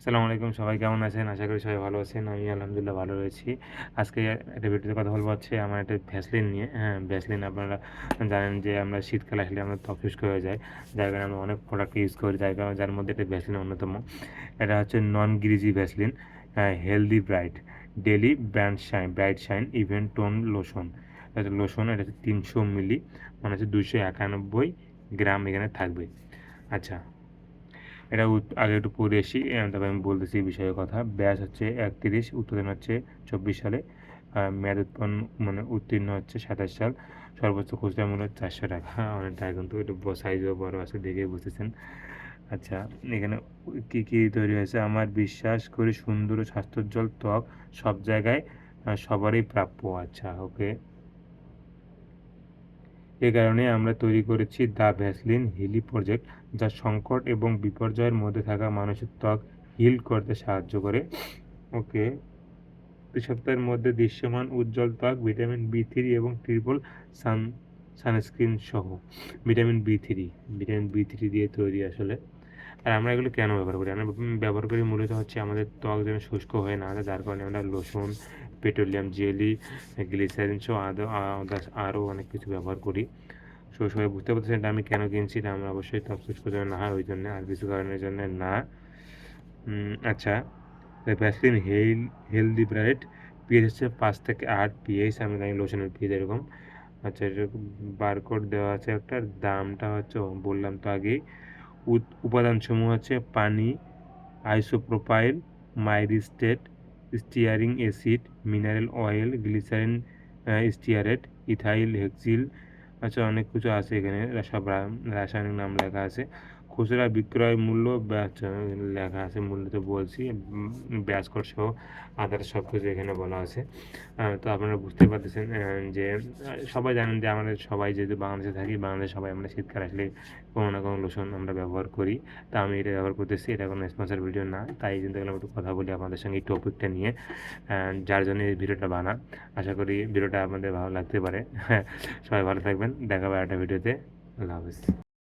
আসসালামু আলাইকুম, সবাই কেমন আছেন? আশা করি সবাই ভালো আছেন। আমি আলহামদুলিল্লাহ ভালো রয়েছি। আজকে একটা ভিডিওতে কথা বলবো হচ্ছে আমার একটা ভ্যাসলিন নিয়ে। হ্যাঁ, ভ্যাসলিন আপনারা জানেন যে আমরা শীতকাল আসলে আমরা ত্বক শুষ্ক হয়ে যায়। যার কারণে আমরা অনেক প্রোডাক্ট ইউজ করি। যার মধ্যে একটা ভ্যাসলিন অন্যতম। এটা হচ্ছে non greasy Vaseline, healthy bright, daily bright shine even tone lotion. এটা লোশন, এটা হচ্ছে ৩০০ মিলি, মানে হচ্ছে ২৯১ গ্রাম এখানে থাকবে। আচ্ছা, এটা আগে একটু পড়ে আসি, তারপরে আমি বলতেছি এই বিষয়ে কথা। ব্যাস হচ্ছে ৩১, উৎপাদন হচ্ছে ২৪ সালে, মেয়াদ উৎপন্ন মানে উত্তীর্ণ হচ্ছে ২৭ সাল, সর্বোচ্চ খুচরা মূল্য ৳৪০০। অনেক টাকা, কিন্তু একটু সাইজও বড় আছে দেখেই বুঝতেছেন। আচ্ছা, এখানে কী, কী তৈরি হয়েছে? আমার বিশ্বাস করি সুন্দর ও স্বাস্থ্যোজ্জ্বল ত্বক সব জায়গায় সবারই প্রাপ্য। আচ্ছা, ওকে। এ কারণে আমরা তৈরি করেছি দ্য ভ্যাসলিন হিলি প্রজেক্ট, যা সংকট এবং বিপর্যয়ের মধ্যে থাকা মানুষের ত্বক হিল করতে সাহায্য করে। ওকে। ২ সপ্তাহের মধ্যে দৃশ্যমান উজ্জ্বল ত্বক, ভিটামিন বি3 এবং ট্রিপল সান সানস্ক্রিন সহ। ভিটামিন বি3, ভিটামিন বি3 দিয়ে তৈরি আসলে। আর আমরা এগুলো কেন ব্যবহার করি? আমরা ব্যবহার করি মূলত হচ্ছে আমাদের ত্বক যেন শুষ্ক হয়ে না যায়, যার কারণে আমরা লোশন, পেট্রোলিয়াম জেলি, গ্লিসারিন সহ আদার্স আরও অনেক কিছু ব্যবহার করি। সবাই বুঝতে পারতেছেন এটা আমি কেন কিনছি? এটা আমরা অবশ্যই ত্বক শুষ্ক যেন না হয় ওই জন্যে, আর কিছু কারণের জন্যে না। আচ্ছা, ভ্যাসলিন হেলদি ব্রাইট, পিএইচ হচ্ছে ৫ থেকে ৮ পিএইচ। আমি জানি লোশনের পিএইচ এরকম। আচ্ছা, এরকম বারকোড দেওয়া আছে একটা। দামটা হচ্ছে বললাম তো আগেই। উপাদানসমূহ হচ্ছে পানি, isopropyl, myristate, stearic acid, mineral oil, glycerin stearate, ethyl hexyl. আচ্ছা, অনেক কিছু আছে এখানে, সব রাসায়নিক নাম লেখা আছে। খুচরা বিক্রয় মূল্য আচ্ছা লেখা আছে, মূল্য তো বলছি, ব্যাজ কোড সহ আদার্স সব কিছু এখানে বলা আছে। তো আপনারা বুঝতে পারতেছেন যে সবাই জানেন যে আমাদের সবাই যেহেতু বাংলাদেশে থাকি, বাংলাদেশে সবাই আমরা শীতকাল আসলে কোনো না কোনো লোশন আমরা ব্যবহার করি। তা আমি এটা ব্যবহার করতেছি। এটা কোনো স্পন্সর ভিডিও না। তাই চিন্তা করলাম একটু কথা বলি আপনাদের সঙ্গে এই টপিকটা নিয়ে। যার জন্য এই ভিডিওটা বানা। আশা করি ভিডিওটা আপনাদের ভালো লাগতে পারে। সবাই ভালো থাকবেন। দেখা হবে আরেকটা ভিডিওতে। আল্লাহ হাফেজ।